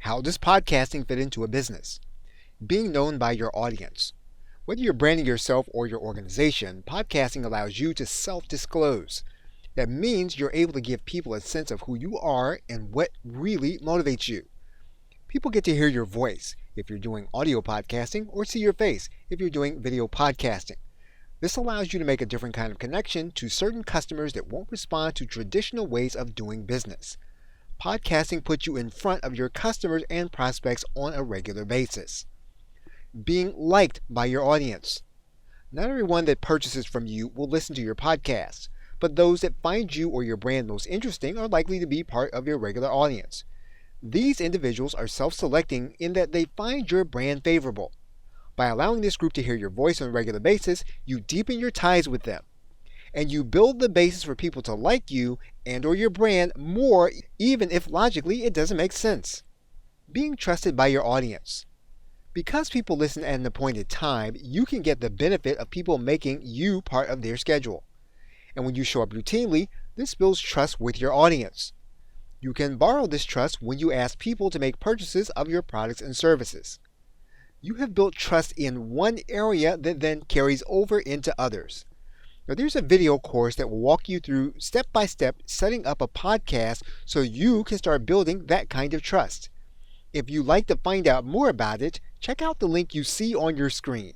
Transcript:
How does podcasting fit into a business? Being known by your audience. Whether you're branding yourself or your organization, podcasting allows you to self-disclose. That means you're able to give people a sense of who you are and what really motivates you. People get to hear your voice if you're doing audio podcasting or see your face if you're doing video podcasting. This allows you to make a different kind of connection to certain customers that won't respond to traditional ways of doing business. Podcasting puts you in front of your customers and prospects on a regular basis. Being liked by your audience. Not everyone that purchases from you will listen to your podcast, but those that find you or your brand most interesting are likely to be part of your regular audience. These individuals are self-selecting in that they find your brand favorable. By allowing this group to hear your voice on a regular basis, you deepen your ties with them. And you build the basis for people to like you and or your brand more, even if logically it doesn't make sense. Being trusted by your audience. Because people listen at an appointed time, you can get the benefit of people making you part of their schedule. And when you show up routinely, this builds trust with your audience. You can borrow this trust when you ask people to make purchases of your products and services. You have built trust in one area that then carries over into others. Now, there's a video course that will walk you through step-by-step setting up a podcast so you can start building that kind of trust. If you'd like to find out more about it, check out the link you see on your screen.